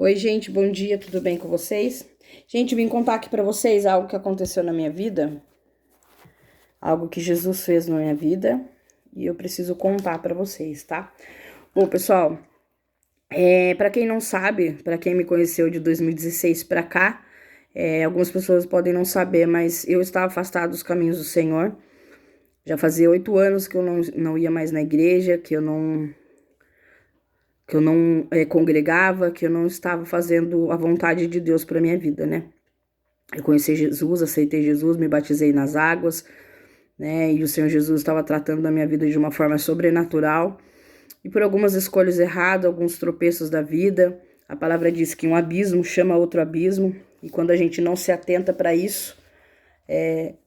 Oi, gente, bom dia, tudo bem com vocês? Gente, vim contar aqui pra vocês algo que aconteceu na minha vida, algo que Jesus fez na minha vida, e eu preciso contar pra vocês, tá? Bom, pessoal, para quem não sabe, pra quem me conheceu de 2016 pra cá, algumas pessoas podem não saber, mas eu estava afastado dos caminhos do Senhor. Já fazia 8 anos que eu não ia mais na igreja, que eu não congregava, que eu não estava fazendo a vontade de Deus para minha vida, né? Eu conheci Jesus, aceitei Jesus, me batizei nas águas, né? E o Senhor Jesus estava tratando da minha vida de uma forma sobrenatural. E por algumas escolhas erradas, alguns tropeços da vida, a palavra diz que um abismo chama outro abismo, e quando a gente não se atenta para isso,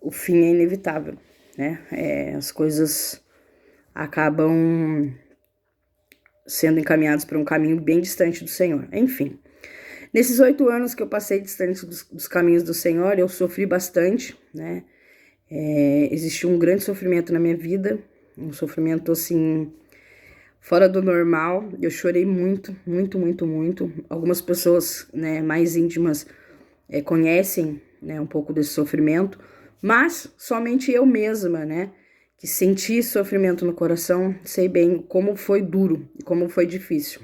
o fim é inevitável, né? As coisas acabam sendo encaminhadas para um caminho bem distante do Senhor. Enfim, nesses 8 anos que eu passei distante dos caminhos do Senhor, eu sofri bastante, né? Existiu um grande sofrimento na minha vida, um sofrimento, assim, fora do normal. Eu chorei muito, muito, muito, muito. Algumas pessoas, né, mais íntimas, conhecem, né, um pouco desse sofrimento, mas somente eu mesma, né, que senti sofrimento no coração, sei bem como foi duro, como foi difícil.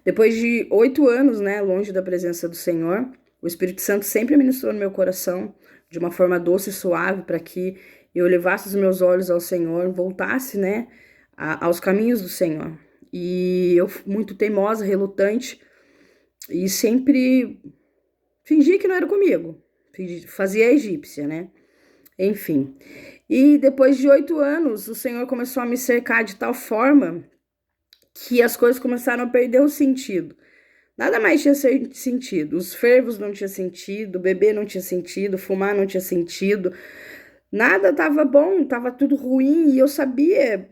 Depois de 8 anos, né, longe da presença do Senhor, o Espírito Santo sempre ministrou no meu coração de uma forma doce e suave para que eu levasse os meus olhos ao Senhor, voltasse, né, aos caminhos do Senhor. E eu, muito teimosa, relutante, e sempre fingi que não era comigo, fazia a egípcia, né? Enfim. E depois de 8 anos, o Senhor começou a me cercar de tal forma que as coisas começaram a perder o sentido. Nada mais tinha sentido. Os fervos não tinha sentido, beber não tinha sentido, fumar não tinha sentido. Nada tava bom, tava tudo ruim. E eu sabia.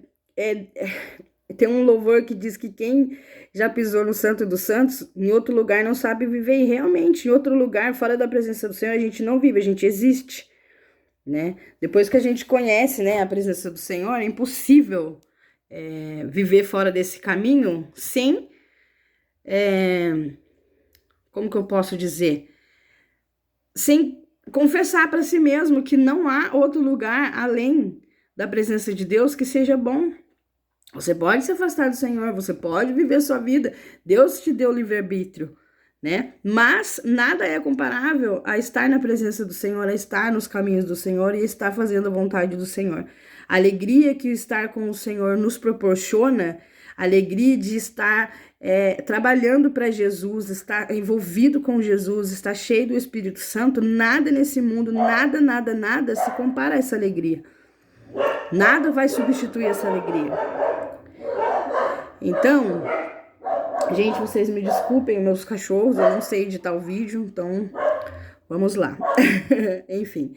Tem um louvor que diz que quem já pisou no Santo dos Santos, em outro lugar não sabe viver. E realmente, em outro lugar, fora da presença do Senhor, a gente não vive, a gente existe, né? Depois que a gente conhece, né, a presença do Senhor, é impossível viver fora desse caminho sem, como que eu posso dizer, sem confessar para si mesmo que não há outro lugar além da presença de Deus que seja bom. Você pode se afastar do Senhor, você pode viver sua vida, Deus te deu livre-arbítrio, né? Mas nada é comparável a estar na presença do Senhor, a estar nos caminhos do Senhor e estar fazendo a vontade do Senhor. A alegria que estar com o Senhor nos proporciona, a alegria de estar trabalhando para Jesus, estar envolvido com Jesus, estar cheio do Espírito Santo, nada nesse mundo, nada, nada, nada se compara a essa alegria. Nada vai substituir essa alegria. Então, gente, vocês me desculpem, meus cachorros, eu não sei editar o vídeo, então vamos lá. Enfim.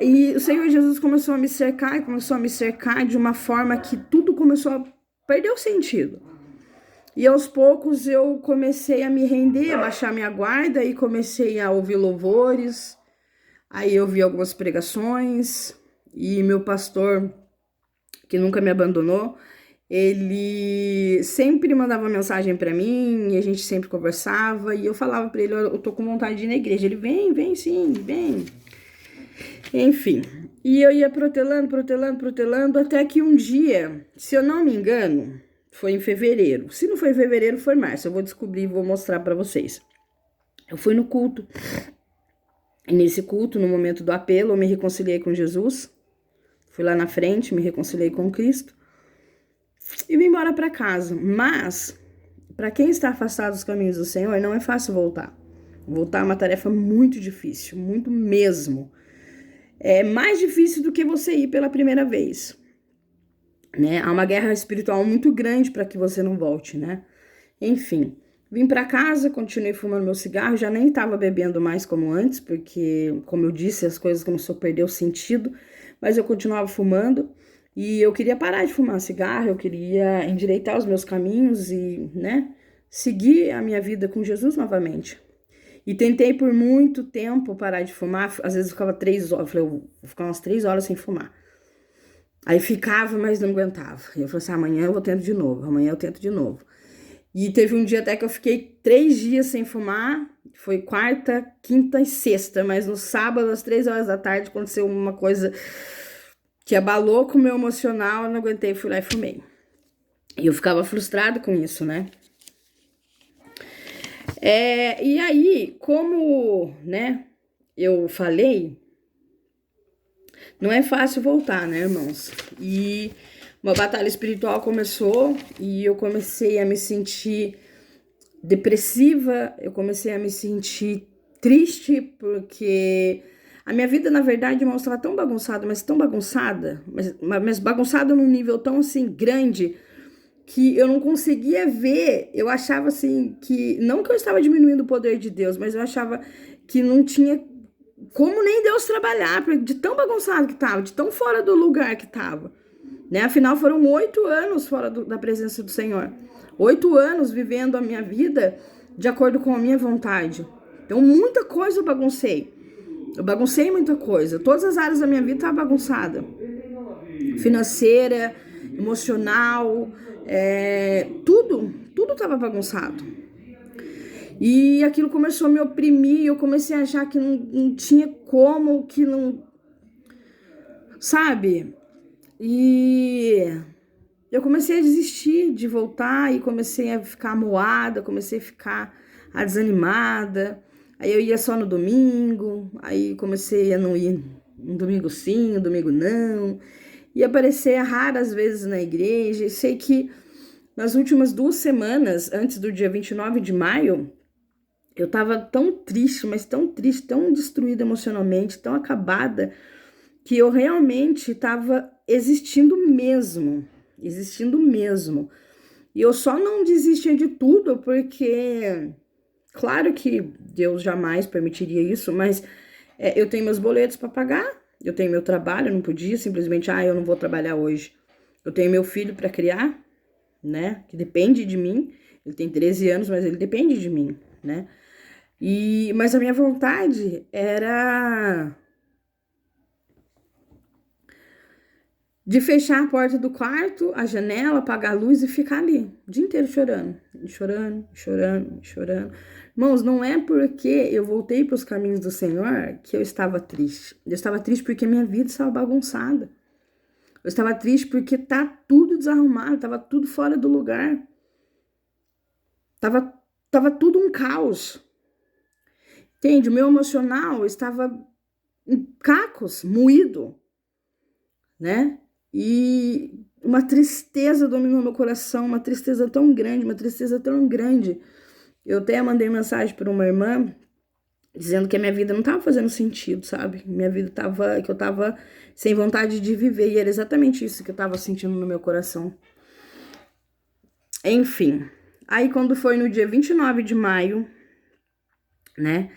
E o Senhor Jesus começou a me cercar e começou a me cercar de uma forma que tudo começou a perder o sentido. E aos poucos eu comecei a me render, a baixar minha guarda e comecei a ouvir louvores. Aí eu vi algumas pregações e meu pastor, que nunca me abandonou, ele sempre mandava mensagem para mim e a gente sempre conversava e eu falava para ele, eu tô com vontade de ir na igreja. Ele, vem sim, vem. Enfim, e eu ia protelando, até que um dia, se eu não me engano, foi em fevereiro. Se não foi em fevereiro, foi em março. Eu vou descobrir e vou mostrar para vocês. Eu fui no culto. E nesse culto, no momento do apelo, eu me reconciliei com Jesus. Fui lá na frente, me reconciliei com Cristo. E vim embora para casa. Mas, para quem está afastado dos caminhos do Senhor, não é fácil voltar. Voltar é uma tarefa muito difícil, muito mesmo. É mais difícil do que você ir pela primeira vez, né? Há uma guerra espiritual muito grande para que você não volte, né? Enfim, vim para casa, continuei fumando meu cigarro, já nem estava bebendo mais como antes, porque, como eu disse, as coisas começaram a perder o sentido, mas eu continuava fumando. E eu queria parar de fumar cigarro, eu queria endireitar os meus caminhos e, né, seguir a minha vida com Jesus novamente. E tentei por muito tempo parar de fumar, às vezes eu ficava 3 horas, eu falei, eu vou ficar umas 3 horas sem fumar. Aí ficava, mas não aguentava. E eu falei assim, amanhã eu vou tento de novo, amanhã eu tento de novo. E teve um dia até que eu fiquei 3 dias sem fumar. Foi quarta, quinta e sexta. Mas no sábado, às 3 horas da tarde, aconteceu uma coisa que abalou com o meu emocional. Eu não aguentei, fui lá e fumei. E eu ficava frustrada com isso, né? E aí, como, né, eu falei, não é fácil voltar, né, irmãos? E uma batalha espiritual começou e eu comecei a me sentir depressiva, eu comecei a me sentir triste, porque a minha vida, na verdade, irmãos, estava tão bagunçada, mas tão bagunçada, mas bagunçada num nível tão, assim, grande, que eu não conseguia ver, eu achava assim, que, não que eu estava diminuindo o poder de Deus, mas eu achava que não tinha como nem Deus trabalhar, de tão bagunçado que estava, de tão fora do lugar que estava, né? Afinal, foram 8 anos fora da presença do Senhor, 8 anos vivendo a minha vida de acordo com a minha vontade. Então, muita coisa eu baguncei muita coisa, todas as áreas da minha vida estavam bagunçadas, financeira, emocional, tudo estava bagunçado. E aquilo começou a me oprimir, eu comecei a achar que não tinha como, que não... Sabe? E eu comecei a desistir de voltar e comecei a ficar moada, comecei a ficar desanimada. Aí eu ia só no domingo, aí comecei a não ir um domingo sim, um domingo não. E aparecer raras vezes na igreja. E sei que nas últimas 2 semanas, antes do dia 29 de maio, eu tava tão triste, mas tão triste, tão destruída emocionalmente, tão acabada, que eu realmente tava existindo mesmo. E eu só não desistia de tudo porque, claro que Deus jamais permitiria isso, mas eu tenho meus boletos para pagar, eu tenho meu trabalho, eu não podia simplesmente, eu não vou trabalhar hoje. Eu tenho meu filho para criar, né, que depende de mim. Ele tem 13 anos, mas ele depende de mim, né? Mas a minha vontade era de fechar a porta do quarto, a janela, apagar a luz e ficar ali, o dia inteiro chorando. Irmãos, não é porque eu voltei para os caminhos do Senhor que eu estava triste. Eu estava triste porque minha vida estava bagunçada. Eu estava triste porque tá tudo desarrumado, tava tudo fora do lugar. Tava tudo um caos. Entende? O meu emocional estava em cacos, moído, né? E uma tristeza dominou meu coração, uma tristeza tão grande. Eu até mandei mensagem para uma irmã dizendo que a minha vida não estava fazendo sentido, sabe? Minha vida que eu tava sem vontade de viver, e era exatamente isso que eu tava sentindo no meu coração. Enfim, aí quando foi no dia 29 de maio, né?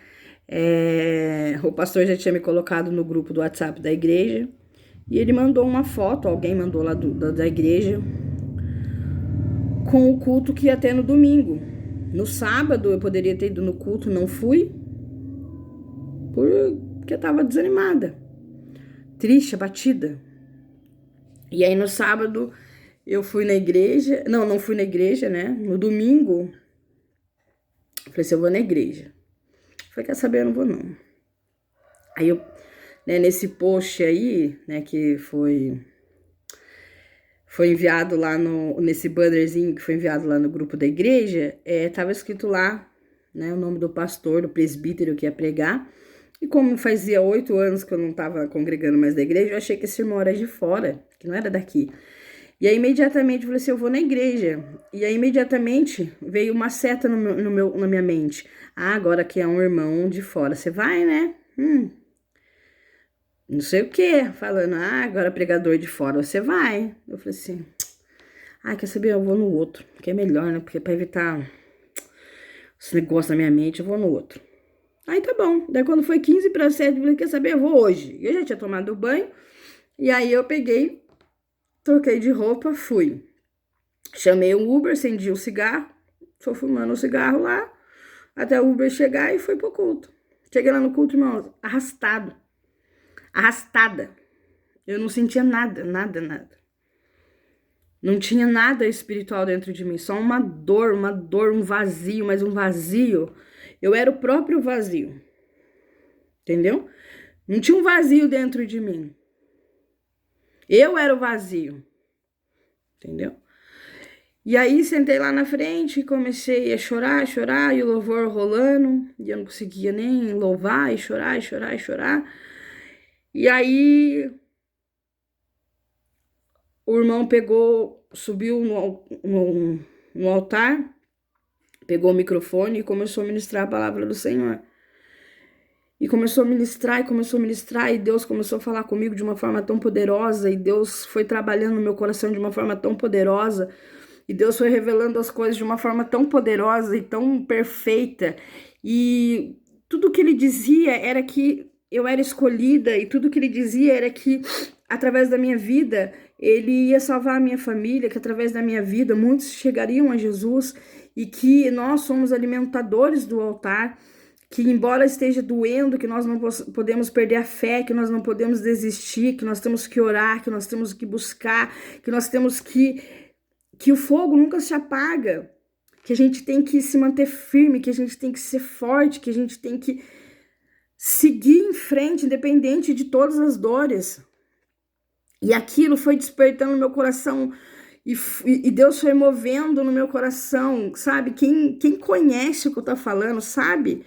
O pastor já tinha me colocado no grupo do WhatsApp da igreja e ele mandou uma foto, alguém mandou lá da igreja, com o culto que ia ter no domingo. No sábado eu poderia ter ido no culto, não fui, porque eu tava desanimada, triste, abatida. E aí no sábado eu fui na igreja, não fui na igreja, né? No domingo, eu falei assim, eu vou na igreja. Eu falei, quer saber, eu não vou não. Aí eu, né, nesse post aí, né, que foi enviado lá nesse bannerzinho que foi enviado lá no grupo da igreja, tava escrito lá, né, o nome do pastor, do presbítero que ia pregar. E como fazia 8 anos que eu não tava congregando mais da igreja, eu achei que esse irmão era de fora, que não era daqui. E aí, imediatamente, eu falei assim, eu vou na igreja. E aí, imediatamente, veio uma seta na minha mente. Agora que é um irmão de fora, você vai, né? Não sei o quê. Falando, agora pregador de fora, você vai. Eu falei assim, quer saber? Eu vou no outro, que é melhor, né? Porque pra evitar esse negócio na minha mente, eu vou no outro. Aí tá bom. Daí quando foi 15 para 7, eu falei, quer saber? Eu vou hoje. Eu já tinha tomado banho. E aí eu peguei, troquei de roupa, fui. Chamei um Uber, acendi um cigarro, tô fumando um cigarro lá, até o Uber chegar e fui pro culto. Cheguei lá no culto, irmão, arrastada. Eu não sentia nada. Não tinha nada espiritual dentro de mim, só uma dor, um vazio, mas um vazio. Eu era o próprio vazio, entendeu? Não tinha um vazio dentro de mim. Eu era o vazio, entendeu? E aí sentei lá na frente e comecei a chorar, e o louvor rolando, e eu não conseguia nem louvar, e chorar, e chorar, e chorar. E aí o irmão pegou, subiu no altar, pegou o microfone e começou a ministrar a palavra do Senhor. E começou a ministrar, e Deus começou a falar comigo de uma forma tão poderosa, e Deus foi trabalhando no meu coração de uma forma tão poderosa, e Deus foi revelando as coisas de uma forma tão poderosa e tão perfeita, e tudo que ele dizia era que eu era escolhida, e tudo que ele dizia era que através da minha vida ele ia salvar a minha família, que através da minha vida muitos chegariam a Jesus, e que nós somos alimentadores do altar, que embora esteja doendo, que nós não podemos perder a fé, que nós não podemos desistir, que nós temos que orar, que nós temos que buscar, que nós temos que o fogo nunca se apaga, que a gente tem que se manter firme, que a gente tem que ser forte, que a gente tem que seguir em frente, independente de todas as dores. E aquilo foi despertando no meu coração, e Deus foi movendo no meu coração, sabe? Quem conhece o que eu tô falando, sabe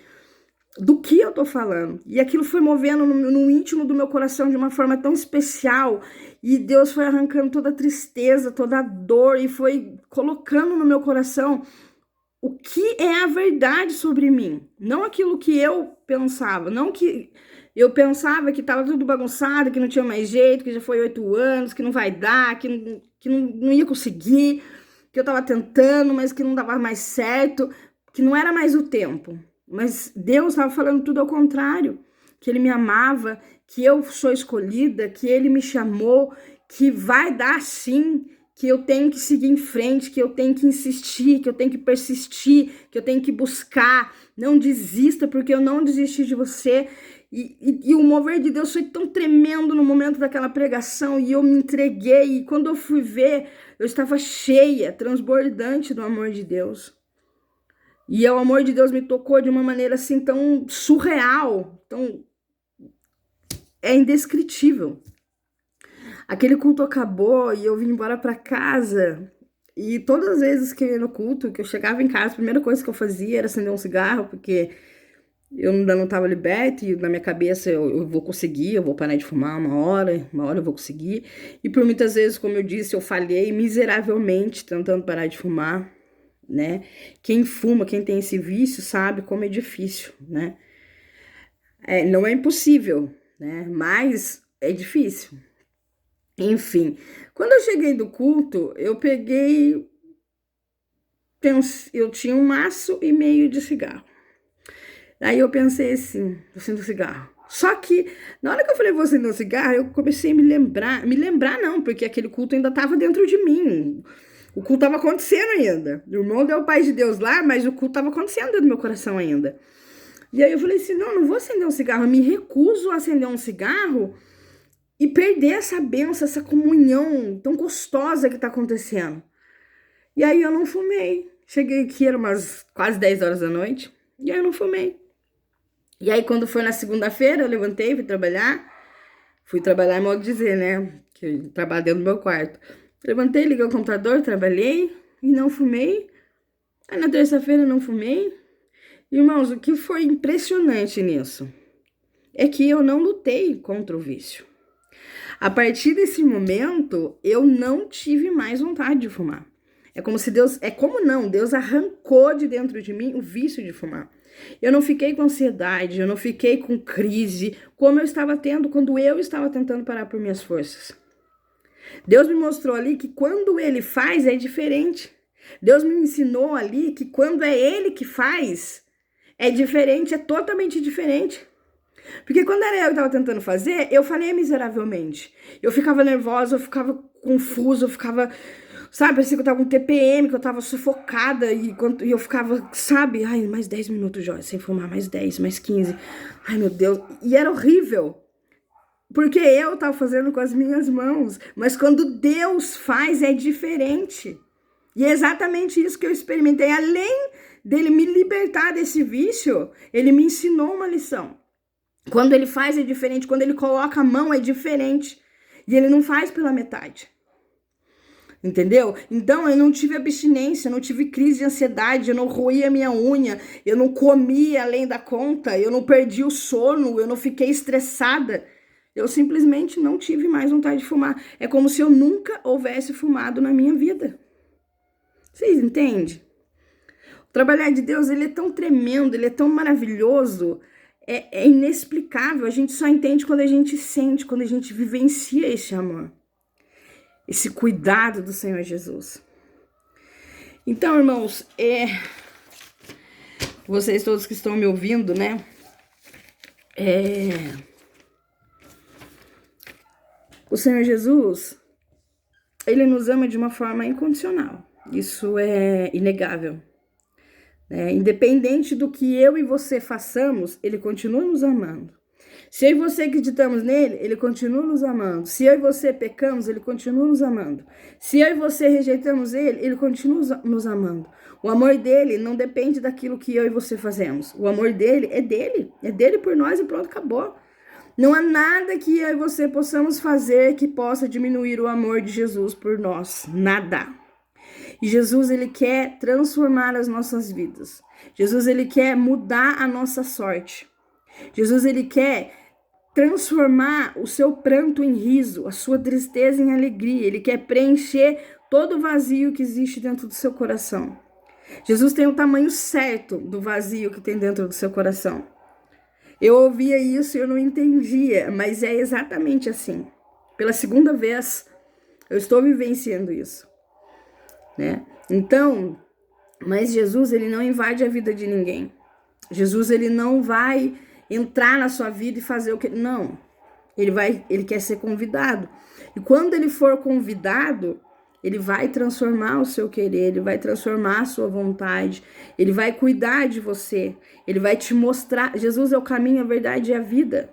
do que eu tô falando. E aquilo foi movendo no íntimo do meu coração de uma forma tão especial. E Deus foi arrancando toda a tristeza, toda a dor, e foi colocando no meu coração o que é a verdade sobre mim. Não aquilo que eu pensava, não que eu pensava que estava tudo bagunçado, que não tinha mais jeito, que já foi 8 anos, que não vai dar, que não ia conseguir, que eu estava tentando, mas que não dava mais certo, que não era mais o tempo. Mas Deus estava falando tudo ao contrário, que Ele me amava, que eu sou escolhida, que Ele me chamou, que vai dar sim, que eu tenho que seguir em frente, que eu tenho que insistir, que eu tenho que persistir, que eu tenho que buscar. Não desista, porque eu não desisti de você. E o mover de Deus foi tão tremendo no momento daquela pregação, e eu me entreguei, e quando eu fui ver, eu estava cheia, transbordante do amor de Deus. E o amor de Deus me tocou de uma maneira assim tão surreal, é indescritível. Aquele culto acabou e eu vim embora para casa. E todas as vezes que eu ia no culto, que eu chegava em casa, a primeira coisa que eu fazia era acender um cigarro, porque eu ainda não estava liberta, e na minha cabeça eu vou conseguir, eu vou parar de fumar uma hora eu vou conseguir. E por muitas vezes, como eu disse, eu falhei miseravelmente tentando parar de fumar, né? Quem fuma, quem tem esse vício, sabe como é difícil, né? Não é impossível, né? Mas é difícil. Enfim, quando eu cheguei do culto, eu tinha 1,5 maço de cigarro. Aí eu pensei assim, vou acender um cigarro. Só que, na hora que eu falei vou acender um cigarro, eu comecei a me lembrar não, porque aquele culto ainda estava dentro de mim. O culto estava acontecendo ainda. O irmão deu o Pai de Deus lá, mas o culto estava acontecendo dentro do meu coração ainda. E aí eu falei assim, não vou acender um cigarro, eu me recuso a acender um cigarro e perder essa bênção, essa comunhão tão gostosa que tá acontecendo. E aí eu não fumei. Cheguei aqui, era umas quase 10 horas da noite, e aí eu não fumei. E aí quando foi na segunda-feira, eu levantei, fui trabalhar, modo de dizer, né, que eu trabalho dentro do meu quarto. Levantei, liguei o computador, trabalhei e não fumei. Aí na terça-feira eu não fumei. Irmãos, o que foi impressionante nisso é que eu não lutei contra o vício. A partir desse momento, eu não tive mais vontade de fumar. É como se Deus... Deus arrancou de dentro de mim o vício de fumar. Eu não fiquei com ansiedade, eu não fiquei com crise, como eu estava tendo quando eu estava tentando parar por minhas forças. Deus me mostrou ali que quando Ele faz, é diferente. Deus me ensinou ali que quando é Ele que faz, é diferente, é totalmente diferente. Porque quando era eu que estava tentando fazer, eu falhei miseravelmente. Eu ficava nervosa, eu ficava confusa, eu ficava, sabe, parecia que eu tava com TPM, que eu tava sufocada, e eu ficava, sabe, ai, mais 10 minutos, Joyce, sem fumar, mais 10, mais 15, ai meu Deus, e era horrível. porque eu estava fazendo com as minhas mãos, mas quando Deus faz é diferente. E é exatamente isso que eu experimentei. Além dele me libertar desse vício, ele me ensinou uma lição. Quando ele faz é diferente, quando ele coloca a mão é diferente. E ele não faz pela metade. Entendeu? Então eu não tive abstinência, eu não tive crise de ansiedade, eu não roía minha unha, eu não comia além da conta, eu não perdi o sono, eu não fiquei estressada. Eu simplesmente não tive mais vontade de fumar. É como se eu nunca houvesse fumado na minha vida. Vocês entendem? O trabalhar de Deus, ele é tão tremendo, ele é tão maravilhoso, é inexplicável. A gente só entende quando a gente sente, quando a gente vivencia esse amor, esse cuidado do Senhor Jesus. Então, irmãos, vocês todos que estão me ouvindo, né? O Senhor Jesus, ele nos ama de uma forma incondicional. Isso é inegável. Independente do que eu e você façamos, ele continua nos amando. Se eu e você acreditamos nele, ele continua nos amando. Se eu e você pecamos, ele continua nos amando. Se eu e você rejeitamos ele, ele continua nos amando. O amor dele não depende daquilo que eu e você fazemos. O amor dele é dele por nós e pronto, acabou. Não há nada que eu e você possamos fazer que possa diminuir o amor de Jesus por nós. Nada. E Jesus, ele quer transformar as nossas vidas. Jesus, ele quer mudar a nossa sorte. Jesus, ele quer transformar o seu pranto em riso, a sua tristeza em alegria. Ele quer preencher todo o vazio que existe dentro do seu coração. Jesus tem o tamanho certo do vazio que tem dentro do seu coração. Eu ouvia isso e eu não entendia, mas é exatamente assim. Pela segunda vez, eu estou vivenciando isso, né? Então, mas Jesus, ele não invade a vida de ninguém. Jesus, ele não vai entrar na sua vida e fazer o que... Não, ele quer ser convidado. E quando ele for convidado, ele vai transformar o seu querer, ele vai transformar a sua vontade, ele vai cuidar de você, ele vai te mostrar. Jesus é o caminho, a verdade e a vida.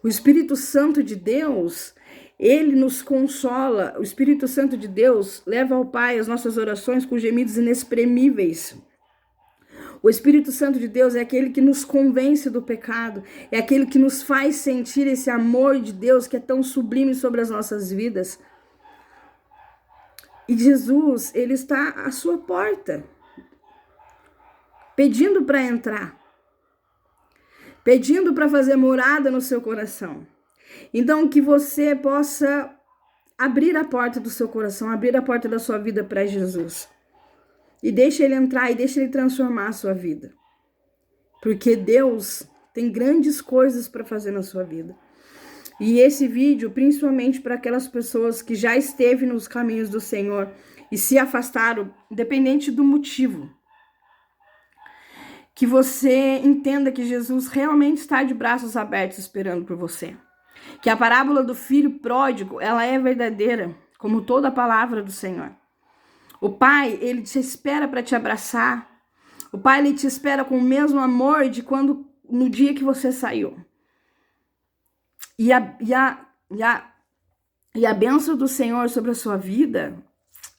O Espírito Santo de Deus, ele nos consola. O Espírito Santo de Deus leva ao Pai as nossas orações com gemidos inexprimíveis. O Espírito Santo de Deus é aquele que nos convence do pecado, é aquele que nos faz sentir esse amor de Deus que é tão sublime sobre as nossas vidas. E Jesus, ele está à sua porta, pedindo para entrar, pedindo para fazer morada no seu coração. Então, que você possa abrir a porta do seu coração, abrir a porta da sua vida para Jesus. E deixa ele entrar e deixa ele transformar a sua vida. Porque Deus tem grandes coisas para fazer na sua vida. E esse vídeo, principalmente para aquelas pessoas que já esteve nos caminhos do Senhor e se afastaram, independente do motivo. Que você entenda que Jesus realmente está de braços abertos esperando por você. Que a parábola do filho pródigo, ela é verdadeira, como toda a palavra do Senhor. O Pai, ele te espera para te abraçar. O Pai, ele te espera com o mesmo amor de quando, no dia que você saiu. E a bênção do Senhor sobre a sua vida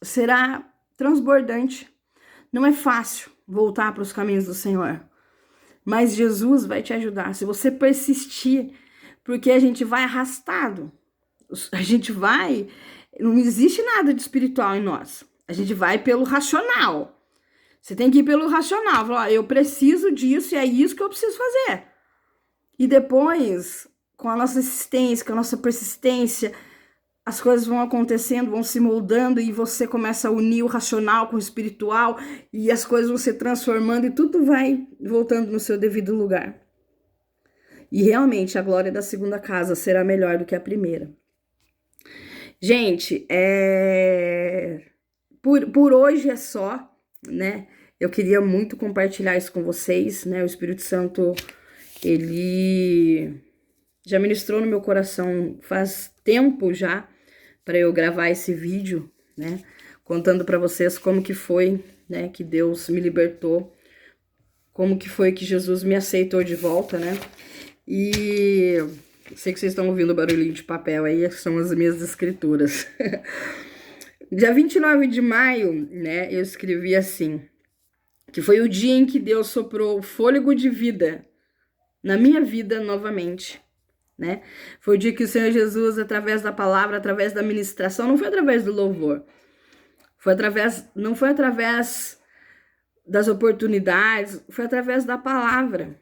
será transbordante. Não é fácil voltar para os caminhos do Senhor, mas Jesus vai te ajudar. Se você persistir, porque a gente vai arrastado. Não existe nada de espiritual em nós. A gente vai pelo racional. Você tem que ir pelo racional. Falar, eu preciso disso e é isso que eu preciso fazer. E depois, com a nossa insistência, com a nossa persistência, as coisas vão acontecendo, vão se moldando e você começa a unir o racional com o espiritual e as coisas vão se transformando e tudo vai voltando no seu devido lugar. E realmente a glória da segunda casa será melhor do que a primeira. Gente, Por hoje é só, né? Eu queria muito compartilhar isso com vocês, né? O Espírito Santo, ele já ministrou no meu coração faz tempo já para eu gravar esse vídeo, né? Contando para vocês como que foi, né? Que Deus me libertou, como que foi que Jesus me aceitou de volta, né? E Sei que vocês estão ouvindo o barulhinho de papel aí, são as minhas escrituras. Dia 29 de maio, né, eu escrevi assim, que foi o dia em que Deus soprou o fôlego de vida na minha vida novamente, né? Foi o dia que o Senhor Jesus, através da palavra, através da ministração, não foi através do louvor, não foi através das oportunidades, foi através da palavra.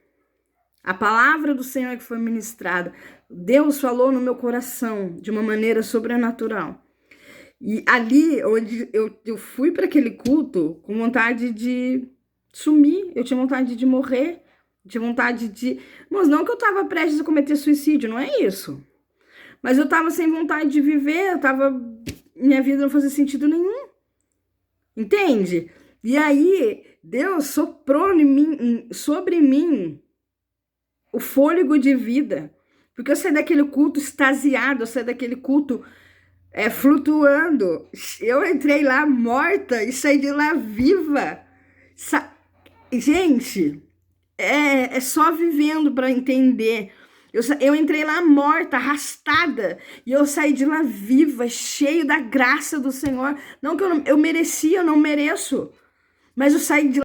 A palavra do Senhor que foi ministrada. Deus falou no meu coração de uma maneira sobrenatural. E ali, onde eu fui para aquele culto com vontade de sumir, eu tinha vontade de morrer, tinha vontade de... Mas não que eu estava prestes a cometer suicídio, não é isso. Mas eu estava sem vontade de viver, minha vida não fazia sentido nenhum. Entende? E aí, Deus soprou sobre mim o fôlego de vida. Porque eu saí daquele culto extasiado, eu saí daquele culto flutuando. Eu entrei lá morta e saí de lá viva. Gente, é só vivendo para entender. Eu entrei lá morta, arrastada, e eu saí de lá viva, cheio da graça do Senhor. Não que eu merecia, eu não mereço, mas eu saí de